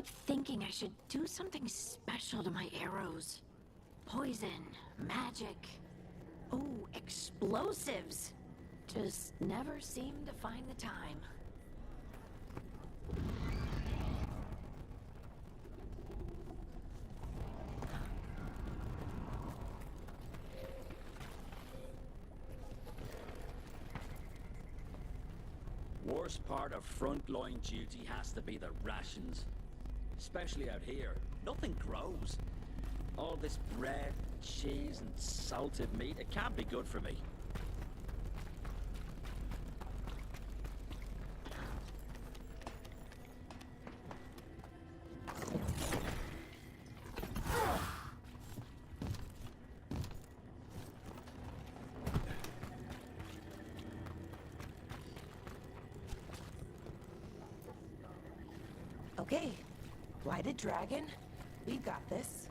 keep thinking I should do something special to my arrows. Poison, magic, oh, explosives. Just never seem to find the time. Worst part of frontline duty has to be the rations. Especially out here. Nothing grows. All this bread, cheese, and salted meat, it can't be good for me. Okay, White Dragon, we got this.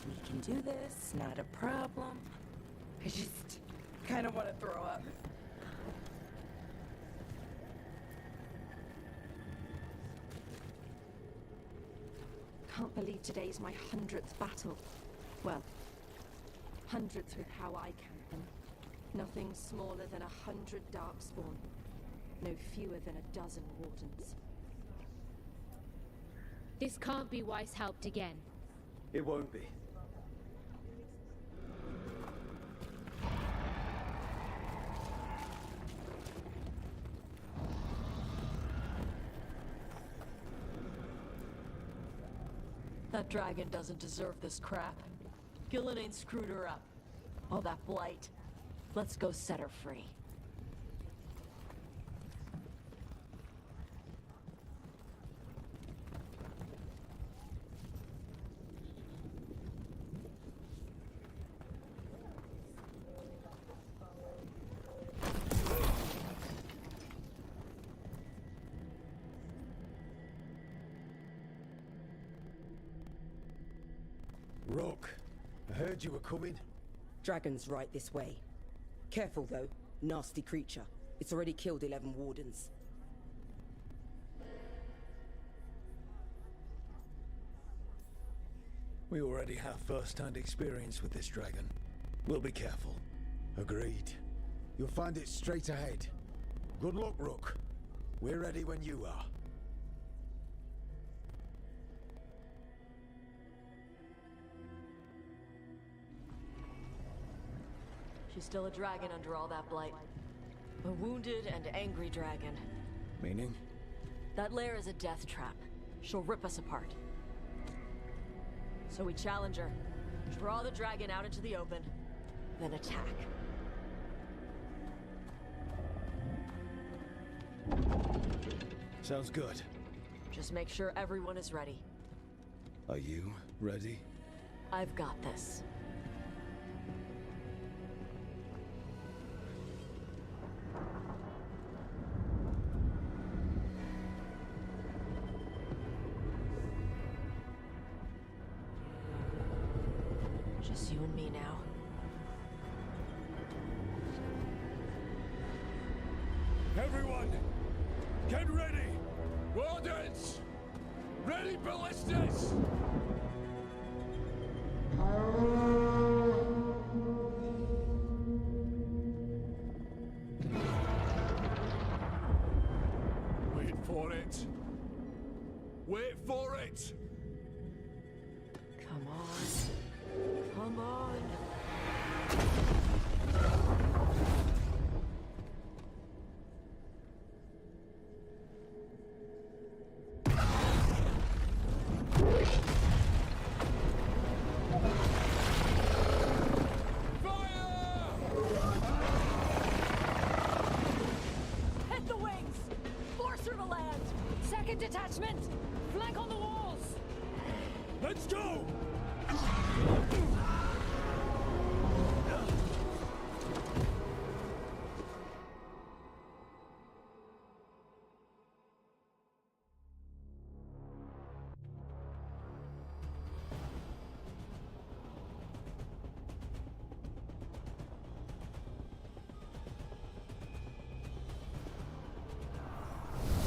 We can do this, not a problem. I just kind of want to throw up. Can't believe today's my 100th battle. Well, 100th with how I count them. Nothing smaller than 100 Darkspawn. No fewer than a dozen Wardens. This can't be Weiss helped again. It won't be. That dragon doesn't deserve this crap. Gillen ain't screwed her up. All that blight. Let's go set her free. Rock, I heard you were coming. Dragon's right this way. Careful though, nasty creature. It's already killed 11 Wardens. We already have first-hand experience with this dragon. We'll be careful. Agreed. You'll find it straight ahead. Good luck, Rook. We're ready when you are. She's still a dragon under all that blight. A wounded and angry dragon. Meaning? That lair is a death trap. She'll rip us apart. So we challenge her, draw the dragon out into the open, then attack. Sounds good. Just make sure everyone is ready. Are you ready? I've got this. Just you and me now. Everyone, get ready! Wardens! Ready ballistas! Wait for it! Wait for it! Come on. Come on. Hit the wings! Force her to land! Second detachment! Flank on the walls! Let's go!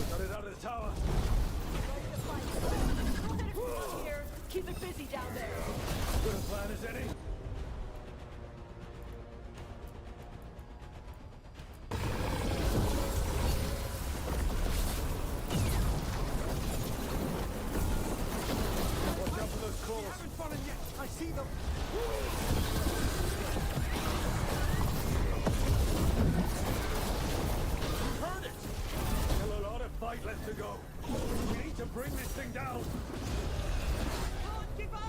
Got it out of the tower. Ready to fight. keep it busy down there. Good a plan as any. Watch out for those claws. We haven't fallen yet. I see them. You heard it. Still a lot of fight left to go. We need to bring this thing down. Don't give up!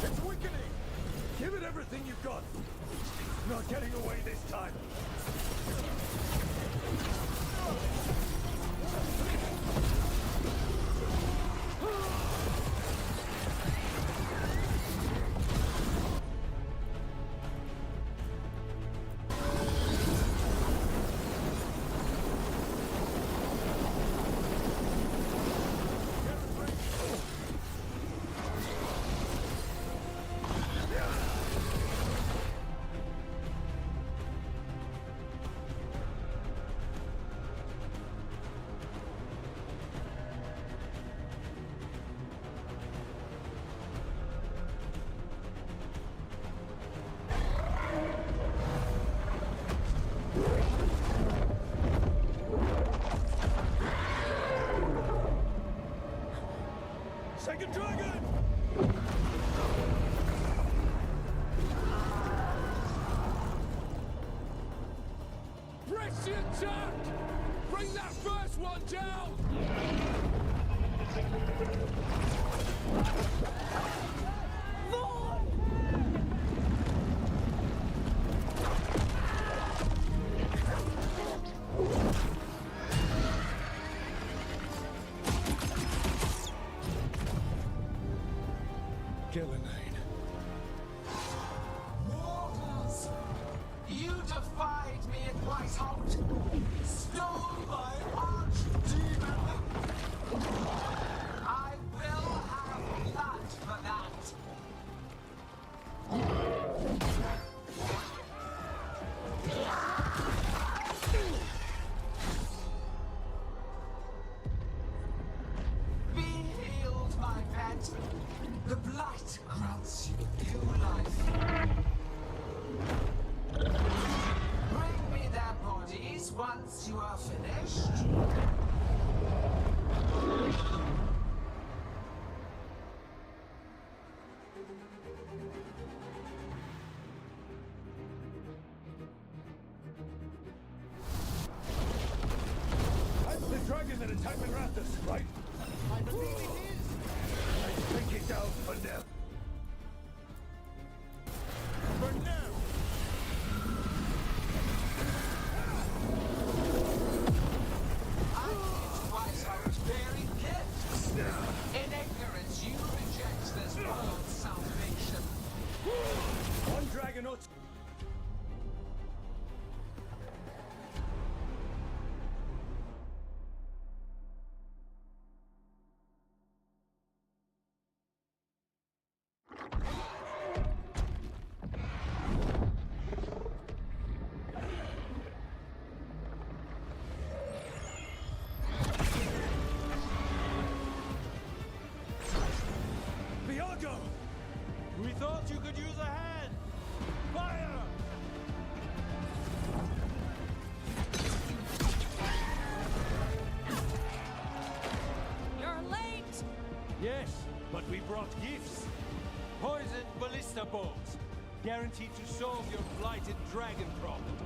It's weakening! Give it everything you've got! Not getting away this time! Second dragon! Press the attack! Bring that first one down! Killinane. Mortals! You defied me at Whitehout! Stole my archdemon! I will have blood for that! Be healed, my pet! The blight grants you new life. Bring me their bodies once you are finished. That's the dragon that attacked the Raptors, right? I believe it is. I take it down for now. For now! I give Whitehout very gifts. In ignorance, you reject this world's salvation. One dragon or Viago! We thought you could use a hand! Fire! You're late! Yes, but we brought gifts. Poisoned ballista bolts. Guaranteed to solve your blighted dragon problem.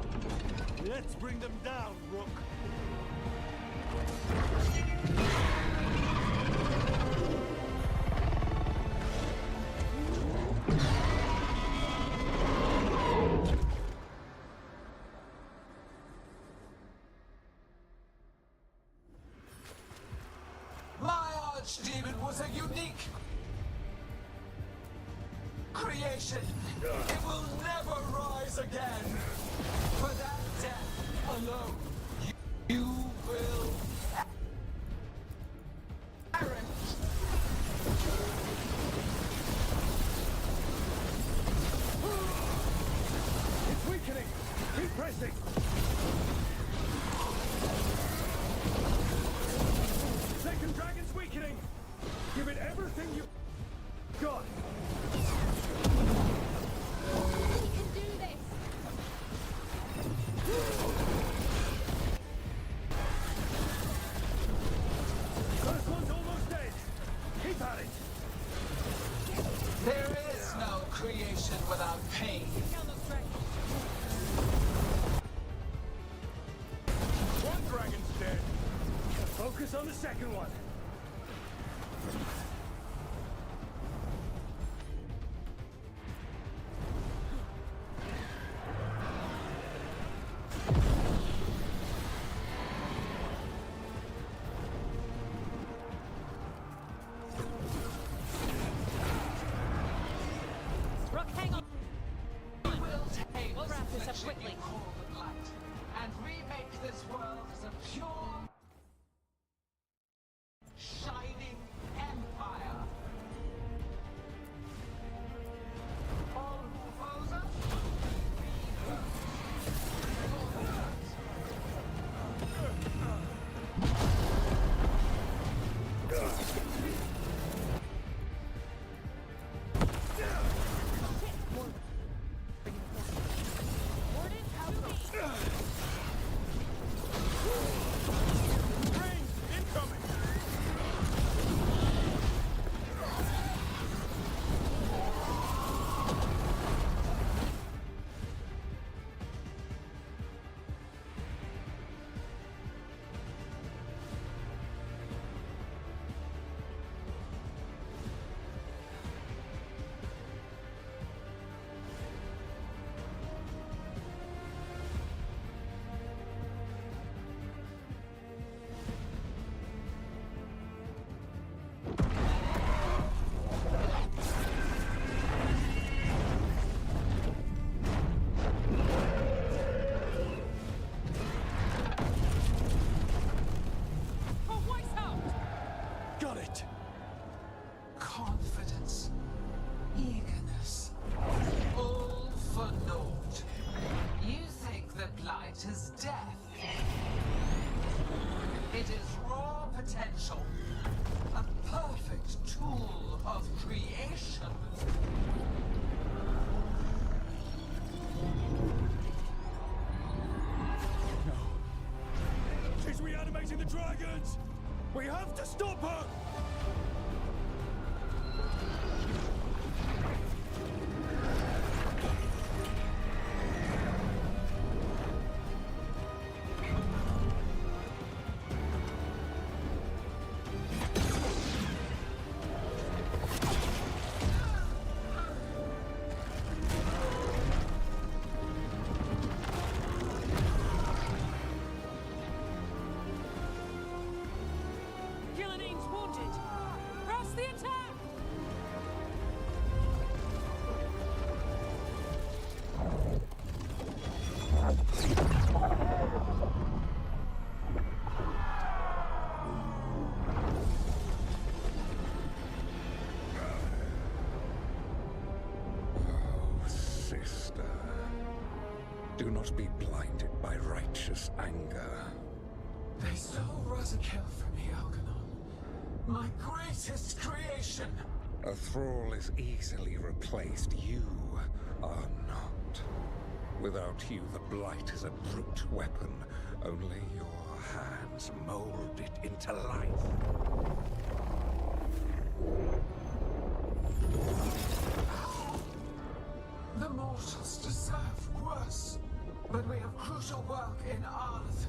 Let's bring them down, Rook. My archdemon was a unique creation. It will never rise again. For that death alone, you will perish. Focus on the second one. Rook, hang on. We will tame We'll this wrap this up affliction quickly. you call the Blight, and remake this world as a pure, shining empire. All who oppose us, Got it! confidence, eagerness, all for naught. You think the Blight is death? It is raw potential, a perfect tool of creation. She's reanimating the dragons! We have to stop her! Gillian's wounded. Press the attack! Oh, sister. Do not be blinded by righteous anger. They stole Rosakill from me, Algernon. My greatest creation. A thrall is easily replaced. You are not. Without you, the Blight is a brute weapon. Only your hands mold it into life. The mortals deserve worse. But we have crucial work in Arth.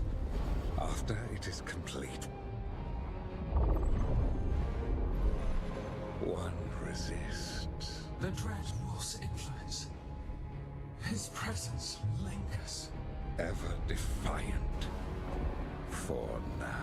After it is complete, one resists. The Dread Wolf's influence. His presence lingers. Ever defiant. For now.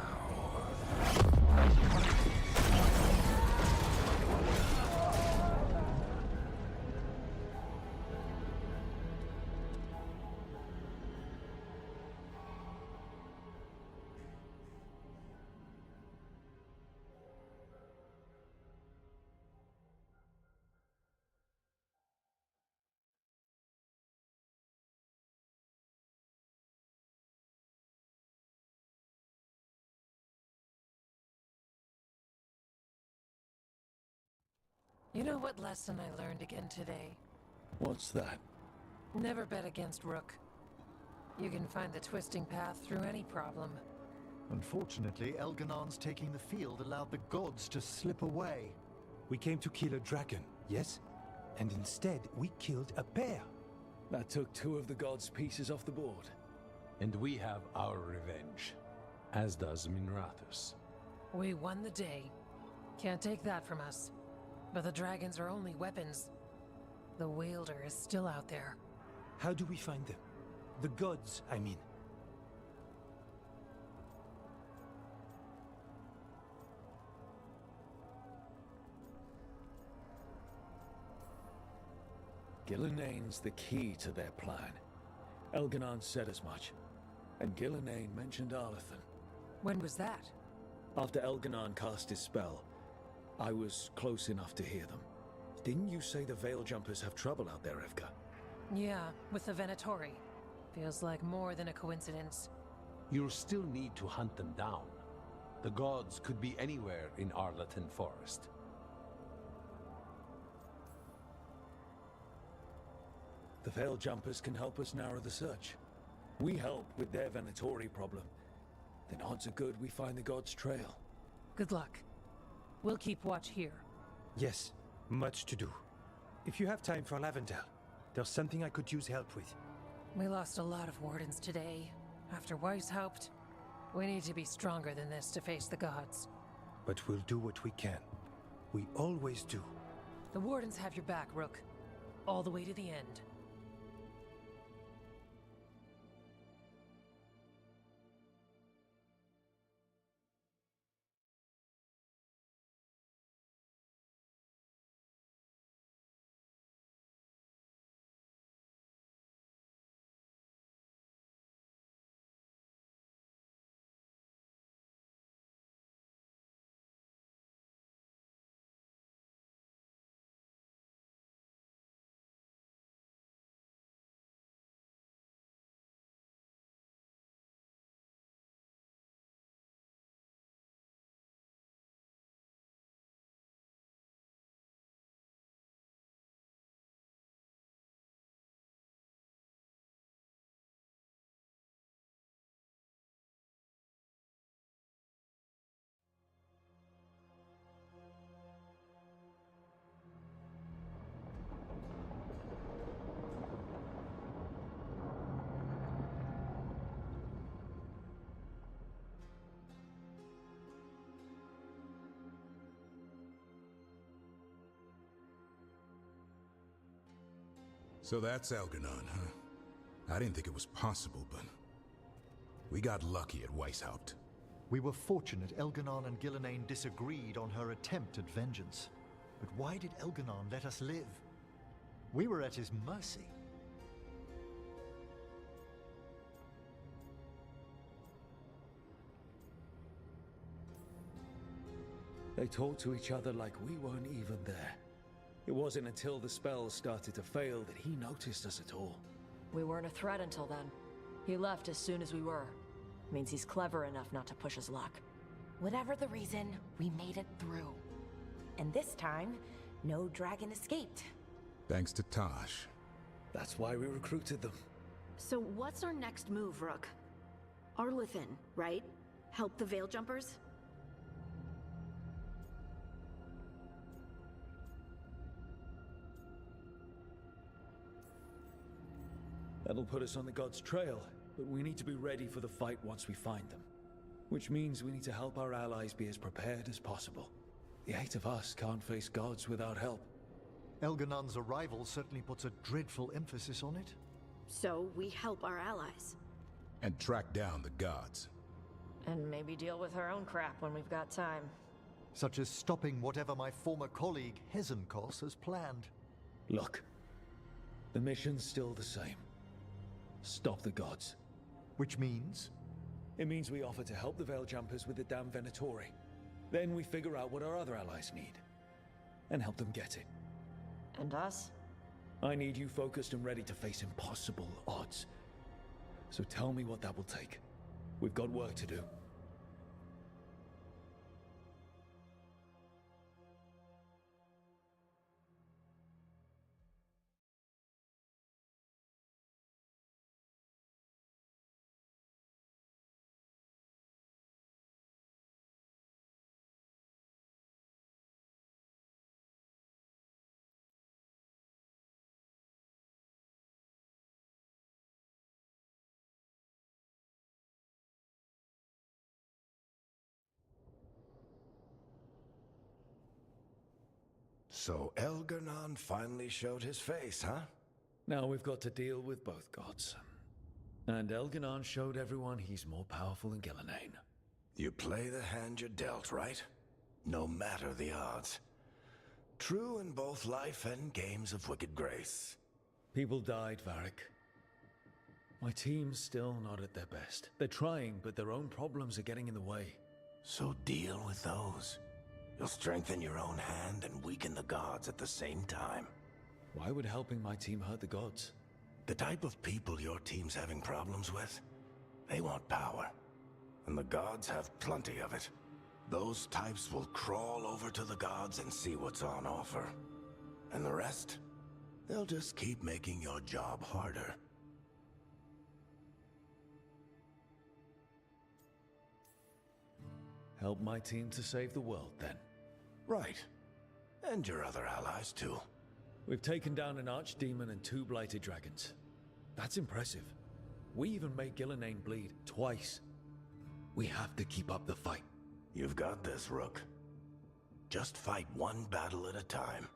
You know what lesson I learned again today? What's that? Never bet against Rook. You can find the twisting path through any problem. Unfortunately, Elganon's taking the field allowed the gods to slip away. We came to kill a dragon, yes? And instead, we killed a bear. That took 2 of the gods' pieces off the board. And we have our revenge, as does Minrathus. We won the day. Can't take that from us. But the dragons are only weapons. The wielder is still out there. How do we find them? The gods, I mean. Gillenane's the key to their plan. Elganon said as much. And Gillenane mentioned Arlathan. When was that? After Elganon cast his spell, I was close enough to hear them. Didn't you say the Veil Jumpers have trouble out there, Evka? Yeah, with the Venatori. Feels like more than a coincidence. You'll still need to hunt them down. The gods could be anywhere in Arlathan Forest. The Veil Jumpers can help us narrow the search. We help with their Venatori problem. Then odds are good we find the gods' trail. Good luck. We'll keep watch here. Yes, much to do. If you have time for Lavendel, there's something I could use help with. We lost a lot of wardens today. After Weishaupt, we need to be stronger than this to face the gods. But we'll do what we can. We always do. The wardens have your back, Rook. All the way to the end. So that's Algernon, huh? I didn't think it was possible, but we got lucky at Weishaupt. We were fortunate Elganon and Gillenane disagreed on her attempt at vengeance. But why did Elganon let us live? We were at his mercy. They talked to each other like we weren't even there. It wasn't until the spells started to fail that he noticed us at all. We weren't a threat until then. He left as soon as we were. Means he's clever enough not to push his luck. Whatever the reason, we made it through. And this time, no dragon escaped. Thanks to Tosh. That's why we recruited them. So what's our next move, Rook? Arlathan, right? Help the Veil Jumpers? That'll put us on the gods' trail, but we need to be ready for the fight once we find them. Which means we need to help our allies be as prepared as possible. The 8 of us can't face gods without help. Elganon's arrival certainly puts a dreadful emphasis on it. So we help our allies. And track down the gods. And maybe deal with our own crap when we've got time. Such as stopping whatever my former colleague Hezenkos has planned. Look, the mission's still the same. Stop the gods. Which means? It means we offer to help the Veil Jumpers with the damn Venatori. Then we figure out what our other allies need. And help them get it. And us? I need you focused and ready to face impossible odds. So tell me what that will take. We've got work to do. So Elgar'nan finally showed his face, huh? Now we've got to deal with both gods. And Elgar'nan showed everyone he's more powerful than Gillenane. You play the hand you're dealt, right? No matter the odds. True in both life and games of wicked grace. People died, Varric. My team's still not at their best. They're trying, but their own problems are getting in the way. So deal with those. You'll strengthen your own hand and weaken the gods at the same time. Why would helping my team hurt the gods? The type of people your team's having problems with, they want power. And the gods have plenty of it. Those types will crawl over to the gods and see what's on offer. And the rest, they'll just keep making your job harder. Help my team to save the world, then. Right. And your other allies, too. We've taken down an archdemon and 2 blighted dragons. That's impressive. We even made Gillenane bleed twice. We have to keep up the fight. You've got this, Rook. Just fight one battle at a time.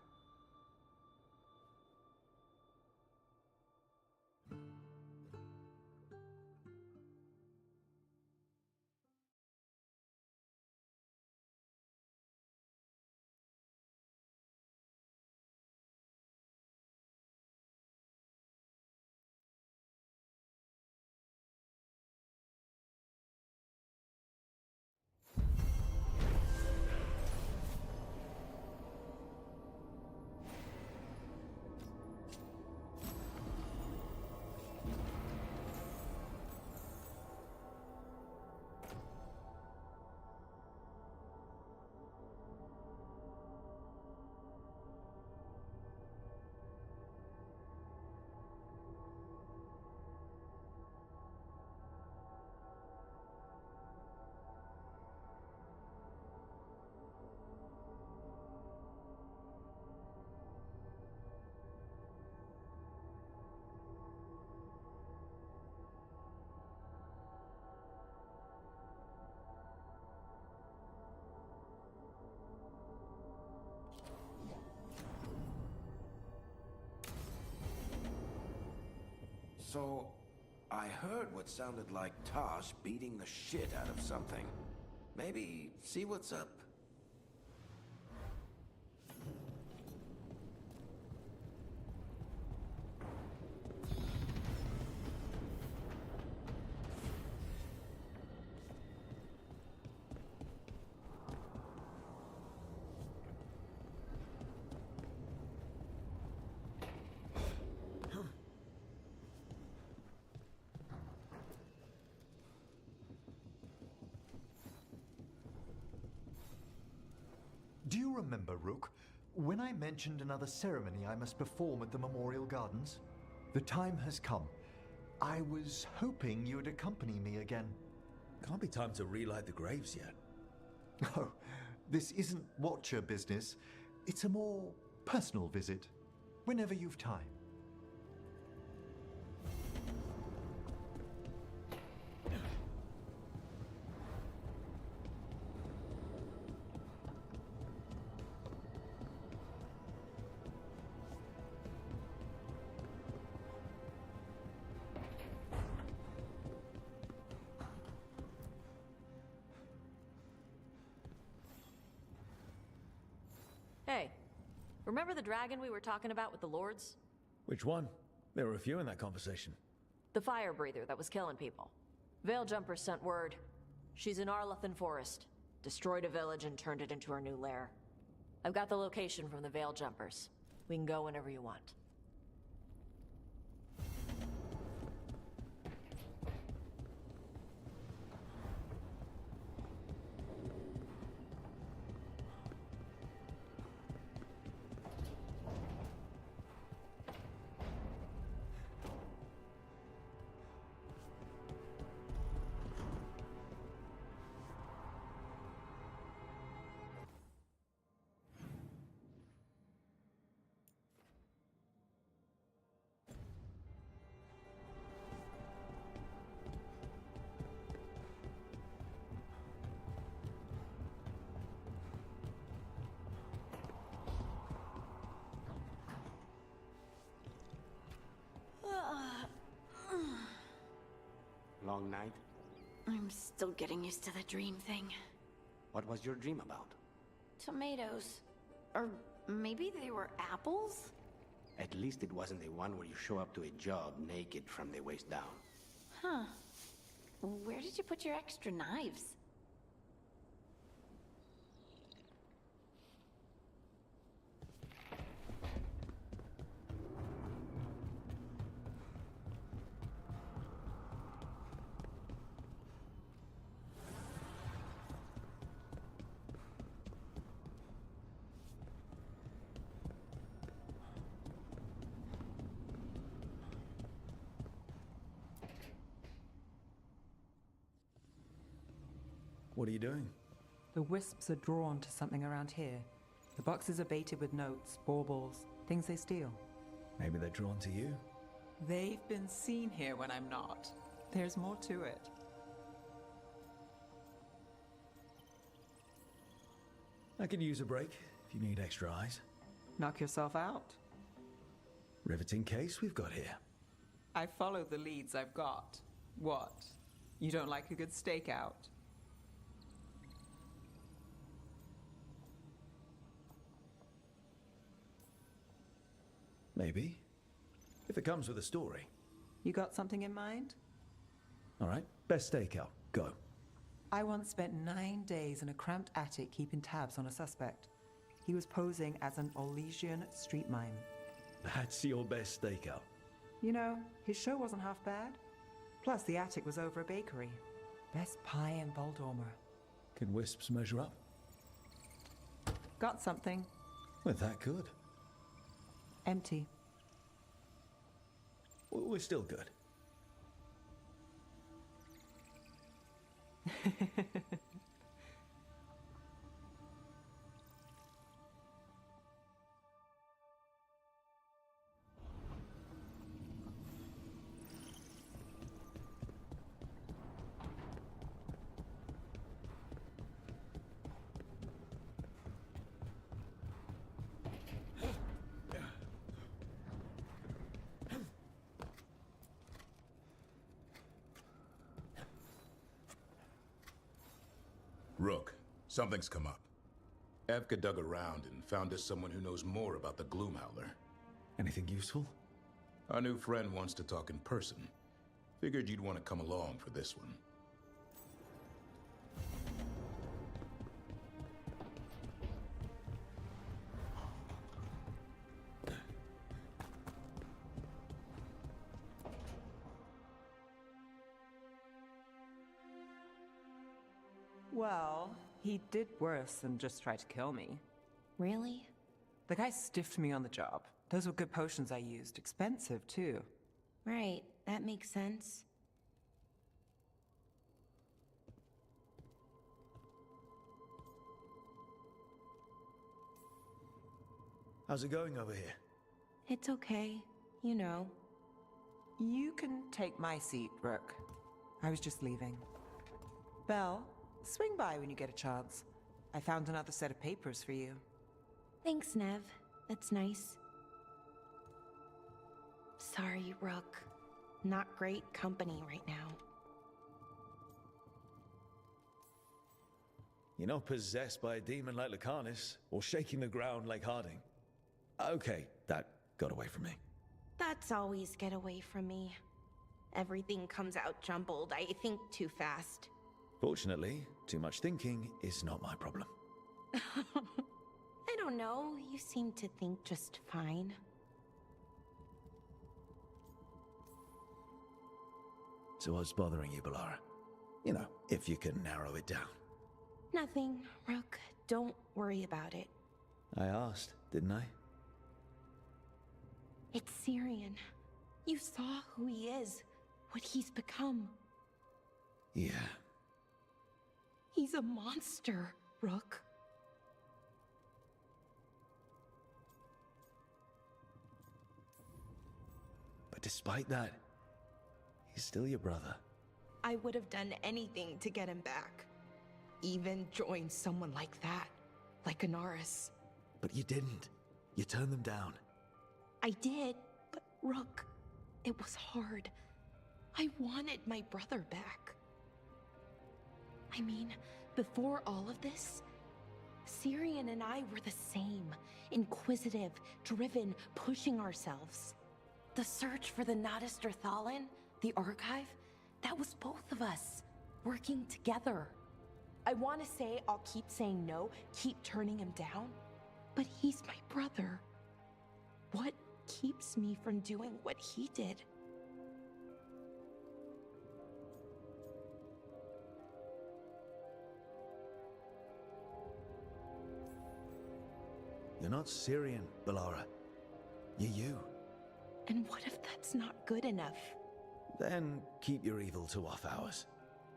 So, I heard what sounded like Tosh beating the shit out of something. Maybe see what's up? Do you remember, Rook, when I mentioned another ceremony I must perform at the Memorial Gardens? The time has come. I was hoping you would accompany me again. Can't be time to relight the graves yet. Oh, this isn't Watcher business. It's a more personal visit. Whenever you've time. Hey, remember the dragon we were talking about with the lords? Which one? There were a few in that conversation. The fire breather that was killing people. Veiljumpers sent word. She's in Arlathan Forest. Destroyed a village and turned it into her new lair. I've got the location from the Veiljumpers. We can go whenever you want. long night? I'm still getting used to the dream thing. What was your dream about? Tomatoes. Or maybe they were apples? At least it wasn't the one where you show up to a job naked from the waist down. Huh. Where did you put your extra knives? What are you doing? The wisps are drawn to something around here. The boxes are baited with notes, baubles, things they steal. Maybe they're drawn to you? They've been seen here when I'm not. There's more to it. I could use a break if you need extra eyes. Knock yourself out. Riveting case we've got here. I follow the leads I've got. What? You don't like a good stakeout? Maybe. If it comes with a story. You got something in mind? All right, best stakeout. Go. I once spent 9 days in a cramped attic keeping tabs on a suspect. He was posing as an Orlesian street mime. That's your best stakeout. You know, his show wasn't half bad. Plus, the attic was over a bakery. Best pie in Voldormer. Can wisps measure up? Got something. We're that good. Empty. We're still good. Rook, something's come up. Evka dug around and found us someone who knows more about the Gloomhowler. Anything useful? Our new friend wants to talk in person. Figured you'd want to come along for this one. Well, he did worse than just try to kill me. Really? The guy stiffed me on the job. Those were good potions I used. Expensive, too. Right, that makes sense. How's it going over here? It's okay, you know. You can take my seat, Rook. I was just leaving. Belle, swing by when you get a chance. I found another set of papers for you. Thanks, Nev. That's nice. Sorry, Rook. Not great company right now. You're not possessed by a demon like Lucanus, or shaking the ground like Harding. Okay, that got away from me. That's always get away from me. Everything comes out jumbled. I think too fast. Fortunately, too much thinking is not my problem. I don't know. You seem to think just fine. So what's bothering you, Balara? You know, if you can narrow it down. Nothing, Rook. Don't worry about it. I asked, didn't I? It's Syrian. You saw who he is, what he's become. Yeah. He's a monster, Rook. But despite that, he's still your brother. I would have done anything to get him back. Even join someone like that, like Anaris. But you didn't. You turned them down. I did, but Rook, it was hard. I wanted my brother back. I mean, before all of this, Syrian and I were the same. Inquisitive, driven, pushing ourselves. The search for the Nadister Thalin, the archive, that was both of us, working together. I want to say I'll keep saying no, keep turning him down, but he's my brother. What keeps me from doing what he did? You're not Syrian, Balara. You're you. And what if that's not good enough? Then keep your evil to off hours.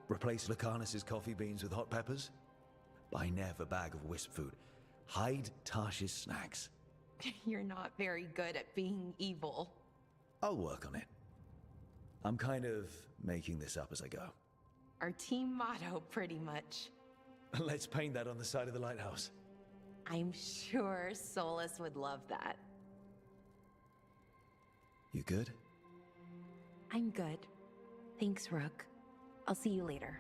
Replace Lacanus's coffee beans with hot peppers. Buy Nev a bag of wisp food. Hide Tarsh's snacks. You're not very good at being evil. I'll work on it. I'm kind of making this up as I go. Our team motto, pretty much. Let's paint that on the side of the lighthouse. I'm sure Solus would love that. You good? I'm good. Thanks, Rook. I'll see you later.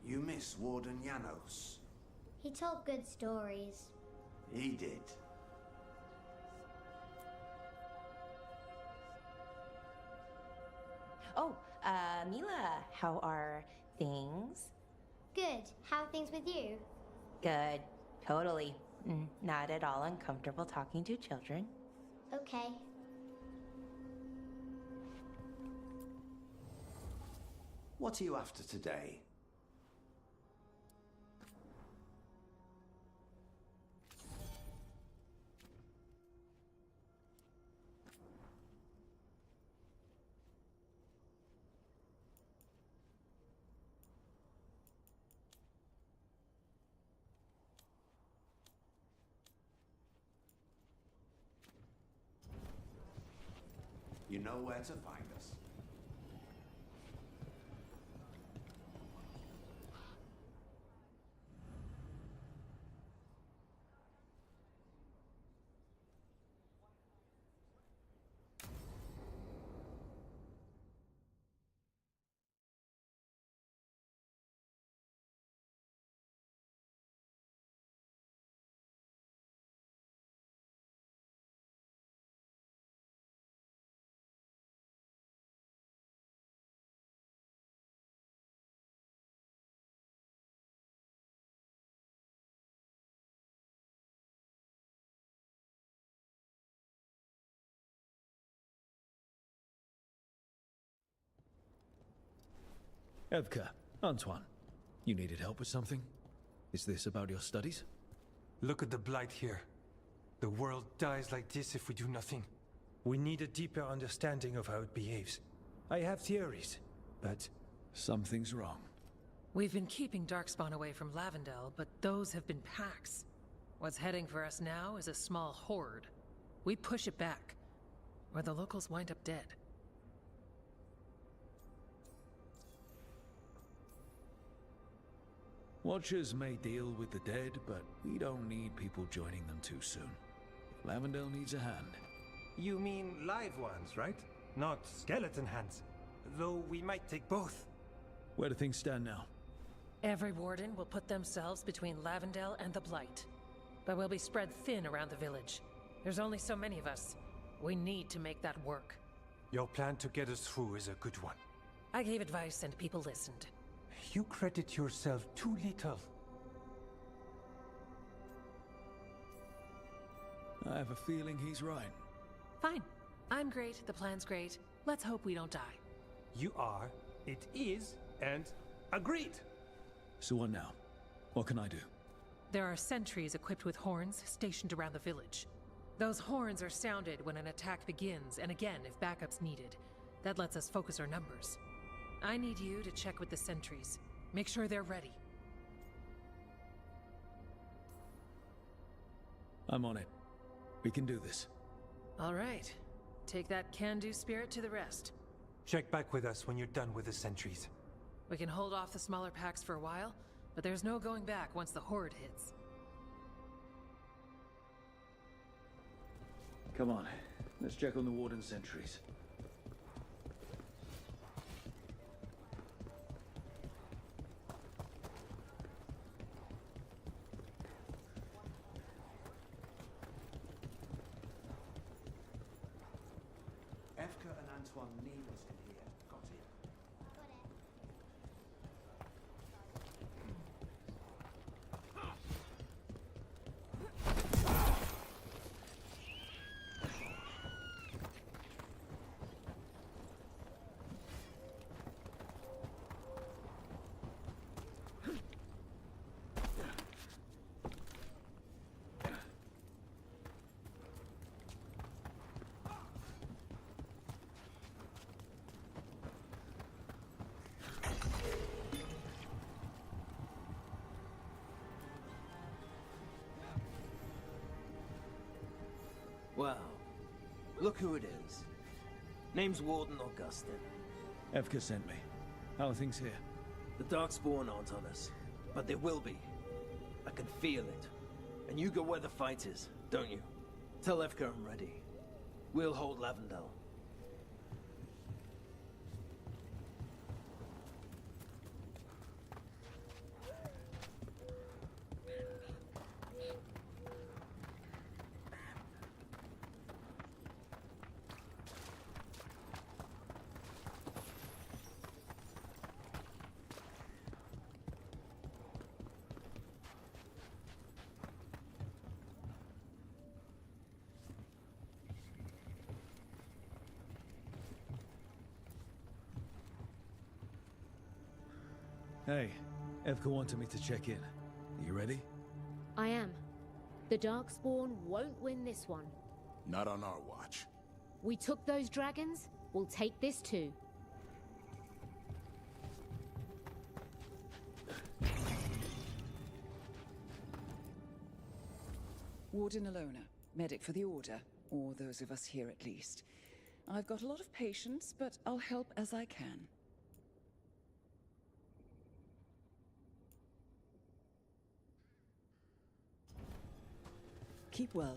You miss Warden Janos? He told good stories. He did. Oh, Mila, how are things? Good. How are things with you? Good. Totally. Not at all uncomfortable talking to children. Okay. What are you after today? You know where to find us. Evka, Antoine, you needed help with something? Is this about your studies? Look at the blight here. The world dies like this if we do nothing. We need a deeper understanding of how it behaves. I have theories, but... Something's wrong. We've been keeping Darkspawn away from Lavendel, but those have been packs. What's heading for us now is a small horde. We push it back, or the locals wind up dead. Watchers may deal with the dead, but we don't need people joining them too soon. Lavendel needs a hand. You mean live ones, right? Not skeleton hands. Though we might take both. Where do things stand now? Every warden will put themselves between Lavendel and the Blight. But we'll be spread thin around the village. There's only so many of us. We need to make that work. Your plan to get us through is a good one. I gave advice and people listened. You credit yourself too little. I have a feeling he's right. Fine. I'm great, the plan's great. Let's hope we don't die. You are, it is, and agreed! So what now? What can I do? There are sentries equipped with horns stationed around the village. Those horns are sounded when an attack begins, and again if backup's needed. That lets us focus our numbers. I need you to check with the sentries. Make sure they're ready. I'm on it. We can do this. All right. Take that can-do spirit to the rest. Check back with us when you're done with the sentries. We can hold off the smaller packs for a while, but there's no going back once the horde hits. Come on. Let's check on the warden sentries. Evka and Antoine need us in here. Got it? Wow. Look who it is. Name's Warden Augustin. Evka sent me. How are things here? The Darkspawn aren't on us, but they will be. I can feel it. And you go where the fight is, don't you? Tell Evka I'm ready. We'll hold Lavendel. Hey, Evka wanted me to check in. Are you ready? I am. The Darkspawn won't win this one. Not on our watch. We took those dragons, we'll take this too. Warden Alona, medic for the Order, or those of us here at least. I've got a lot of patience, but I'll help as I can. Keep well.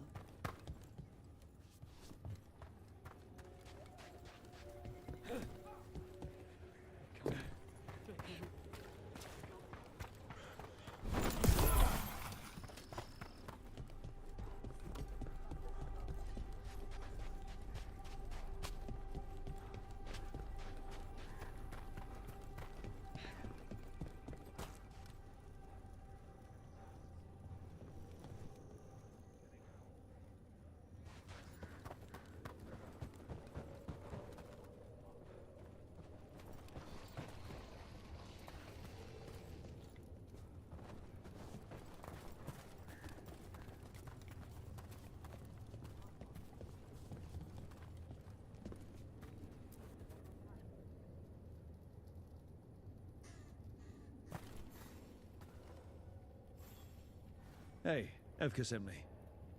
Hey, Evka sent me.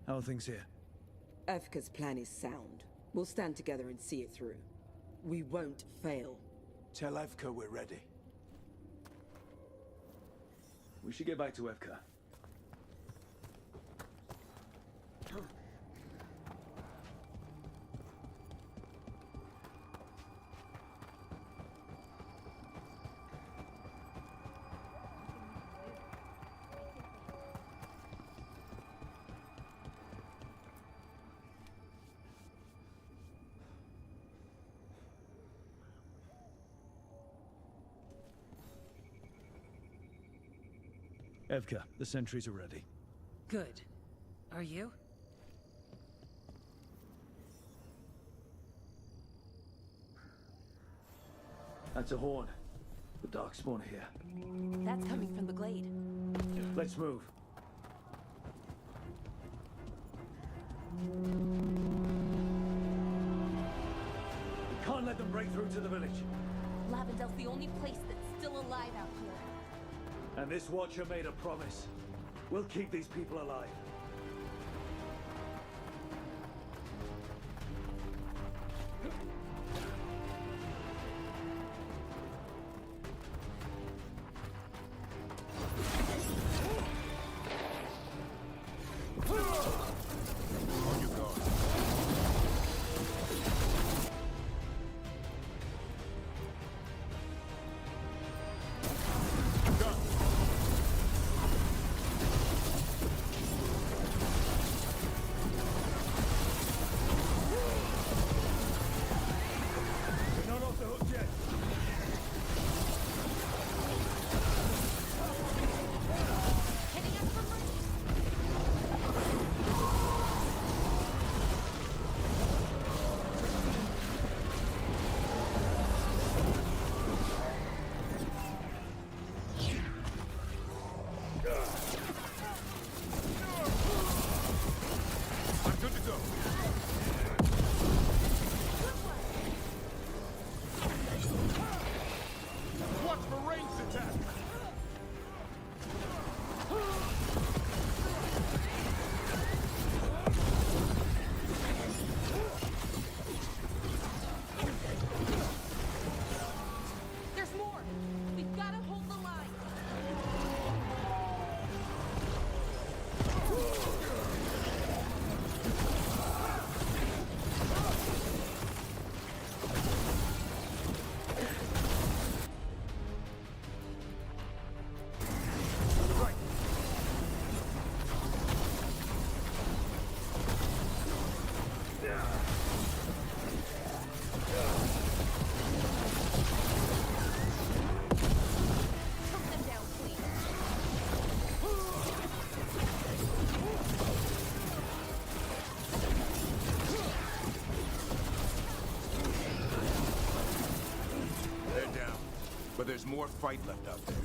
How are things here? Evka's plan is sound. We'll stand together and see it through. We won't fail. Tell Evka we're ready. We should get back to Evka. Evka, the sentries are ready. Good. Are you? That's a horn. The Darkspawn are here. That's coming from the glade. Let's move. We can't let them break through to the village. Lavendel's the only place that's still alive out here. And this Watcher made a promise. We'll keep these people alive. On your guard. We're not off the hook yet. Hitting us from right. I'm good to go. Watch for ranged attack. There's more! We've gotta hold the line! Choke them down, please! They're down. But there's more fight left out there.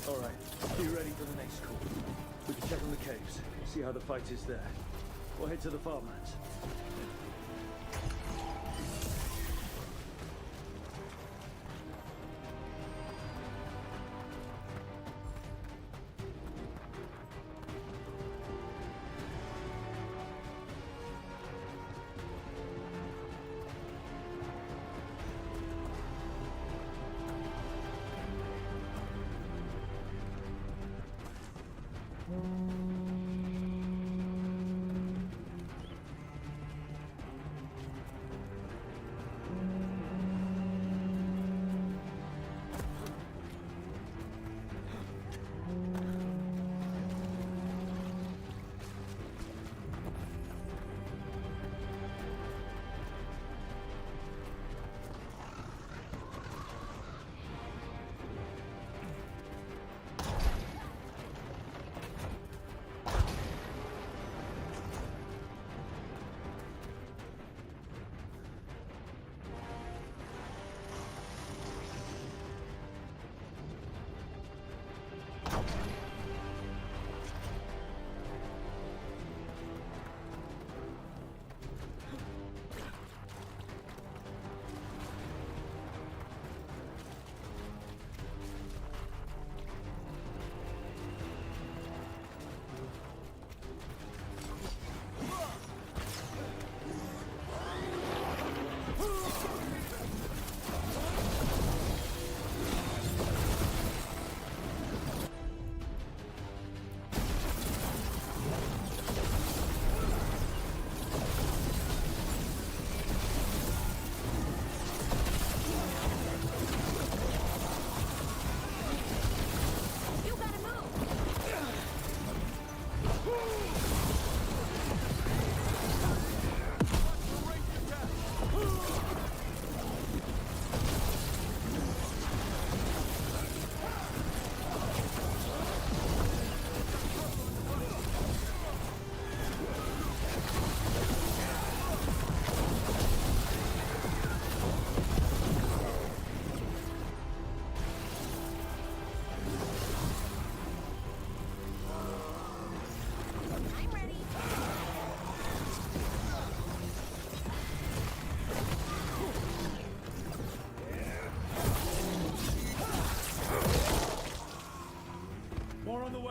All right, be ready for the next call. We can check on the caves, see how the fight is there. We'll head to the farmlands.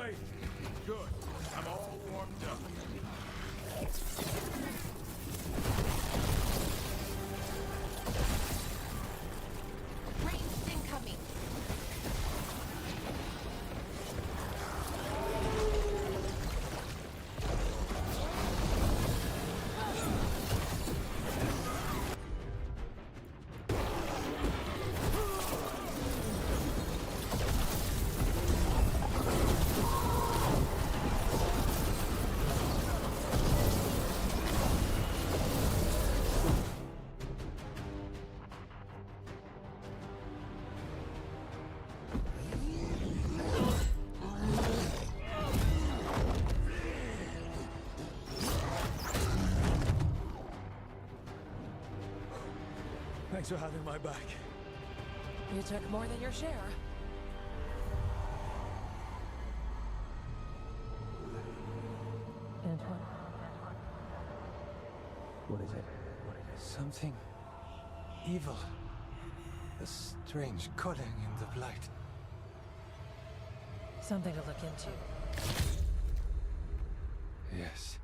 way? Good. I'm all warmed up. Ranged incoming. Thanks for having my back. You took more than your share. Antoine. What is it? Something evil. A strange calling in the blight. Something to look into. Yes.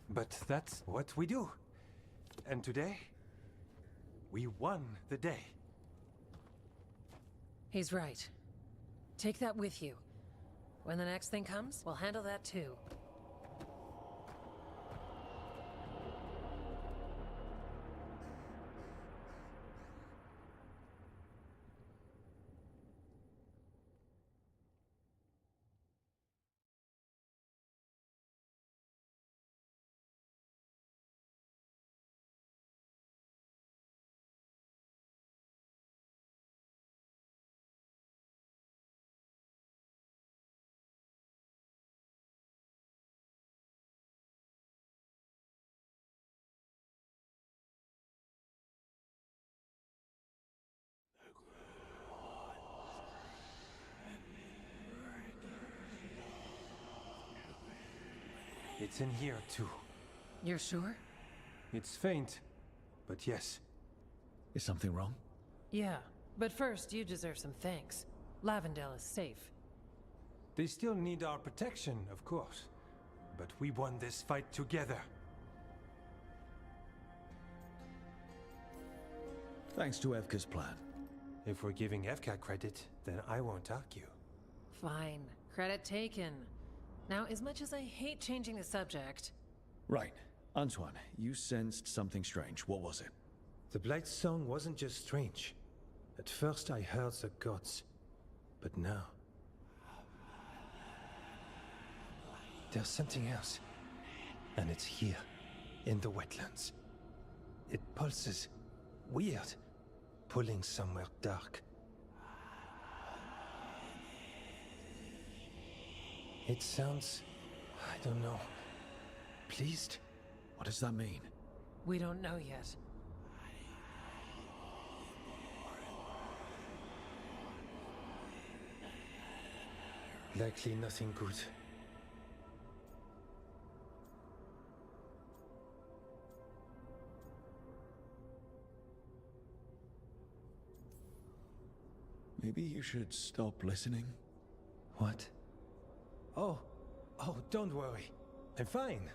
But that's what we do. And today, we won the day. He's right. Take that with you. When the next thing comes, we'll handle that too. It's in here too. You're sure? It's faint, but yes. Is something wrong? Yeah, but first you deserve some thanks. Lavendale is safe. They still need our protection, of course. But we won this fight together. Thanks to Evka's plan. If we're giving Evka credit, then I won't argue. Fine. Credit taken. Now, as much as I hate changing the subject... Right. Antoine, you sensed something strange. What was it? The Blight's song wasn't just strange. At first I heard the gods. But now... there's something else. And it's here, in the wetlands. It pulses. Weird. Pulling somewhere dark. It sounds... I don't know. Pleased? What does that mean? We don't know yet. Likely nothing good. Maybe you should stop listening. What? Oh, don't worry. I'm fine.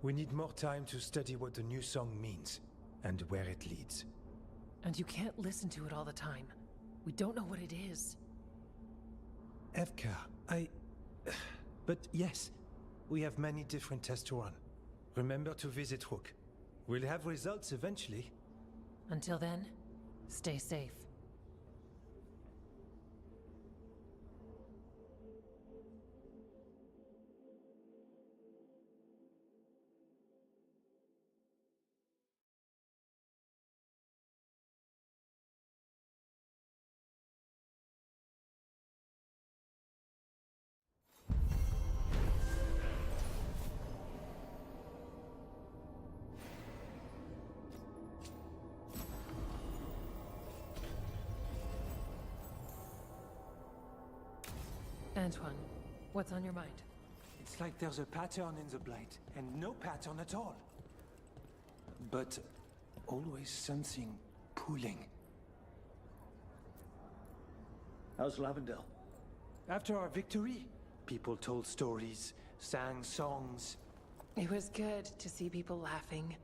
We need more time to study what the new song means, and where it leads. And you can't listen to it all the time. We don't know what it is. Evka, But yes, we have many different tests to run. Remember to visit Rook. We'll have results eventually. Until then, stay safe. Antoine, what's on your mind? It's like there's a pattern in the Blight, and no pattern at all. But always something pulling. How's Lavendale? After our victory, People told stories, sang songs. It was good to see people laughing.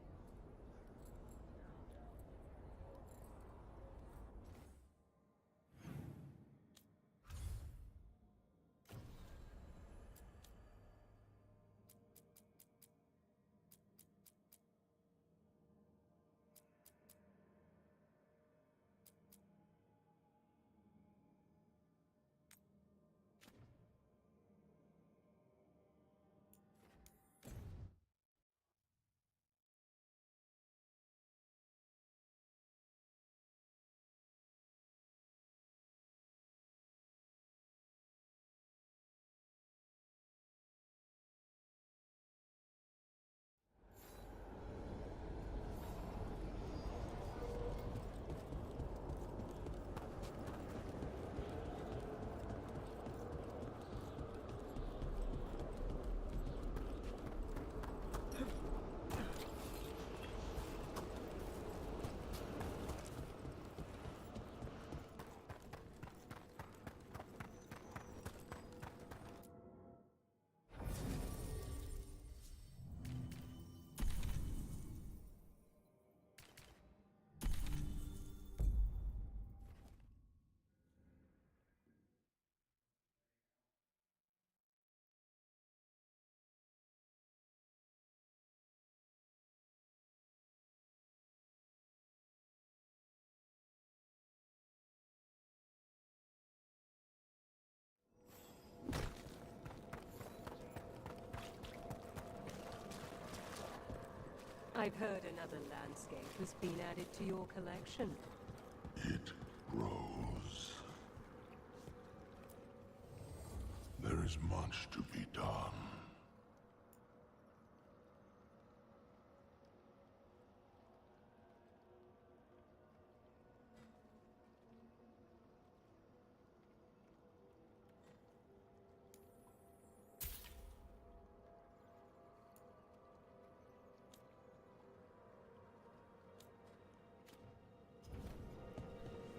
I've heard another landscape has been added to your collection. It grows. There is much to be done.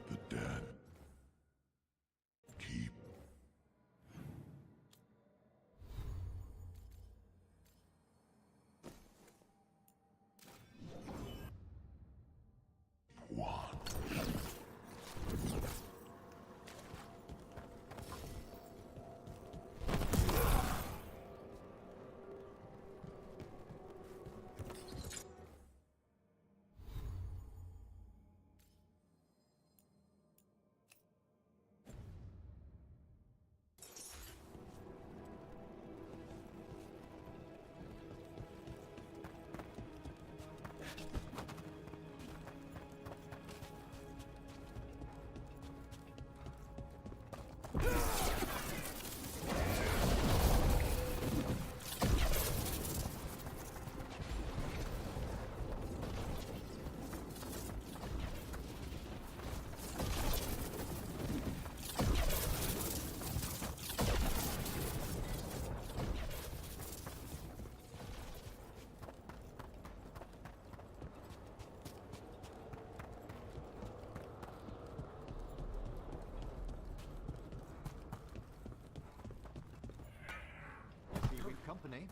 The dead keep. Company.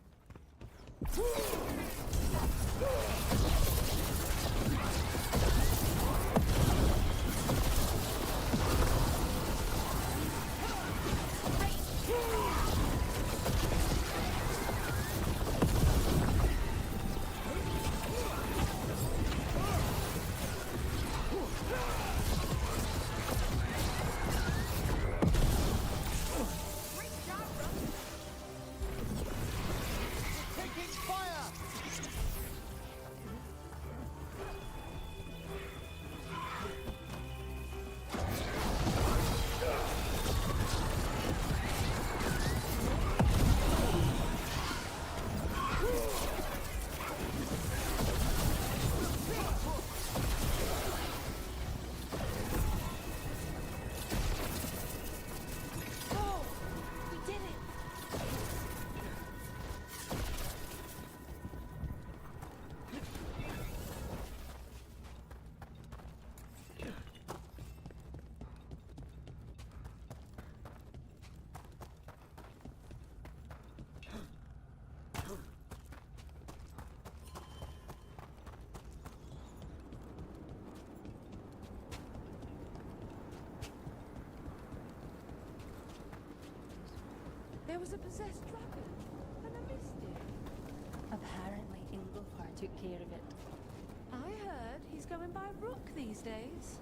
Taking fire! There was a possessed dragon, and I missed it. Apparently, Ingolfar took care of it. I heard he's going by Rook these days.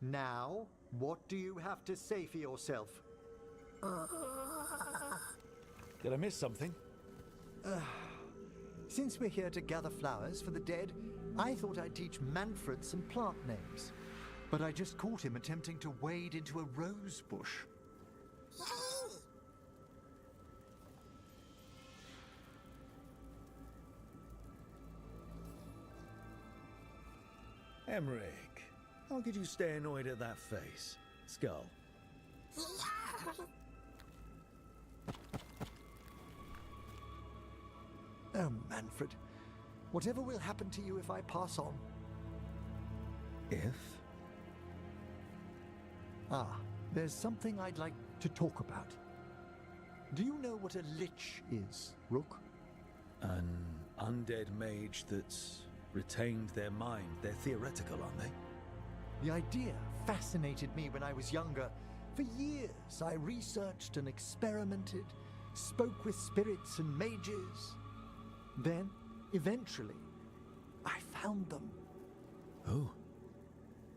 Now, what do you have to say for yourself? Did I miss something? Since we're here to gather flowers for the dead, I thought I'd teach Manfred some plant names. But I just caught him attempting to wade into a rose bush. Emmerich, how could you stay annoyed at that face? Skull. Oh, Manfred. Whatever will happen to you if I pass on? If? There's something I'd like to talk about. Do you know what a lich is, Rook? An undead mage that's retained their mind. They're theoretical, aren't they? The idea fascinated me when I was younger. For years, I researched and experimented, spoke with spirits and mages. Then, eventually, I found them. Who?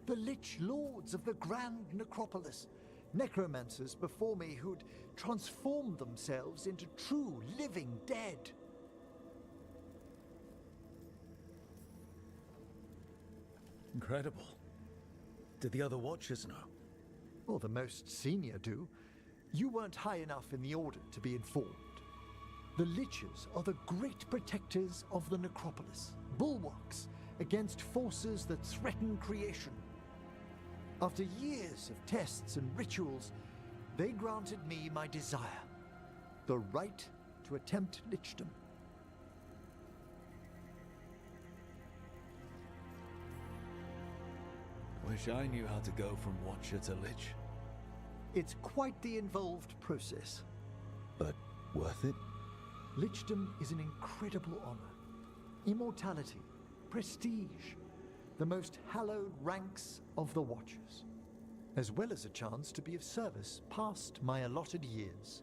The Lich Lords of the Grand Necropolis. Necromancers before me who'd transformed themselves into true living dead. Incredible. Did the other Watchers know? Well, the most senior do. You weren't high enough in the Order to be informed. The Liches are the great protectors of the Necropolis, bulwarks against forces that threaten creation. After years of tests and rituals, they granted me my desire, the right to attempt lichdom. Wish I knew how to go from Watcher to Lich. It's quite the involved process. But worth it? Lichdom is an incredible honor. Immortality, prestige, the most hallowed ranks of the Watchers, as well as a chance to be of service past my allotted years.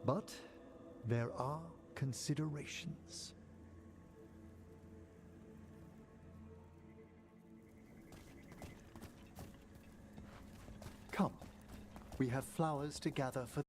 But there are considerations. Come, we have flowers to gather for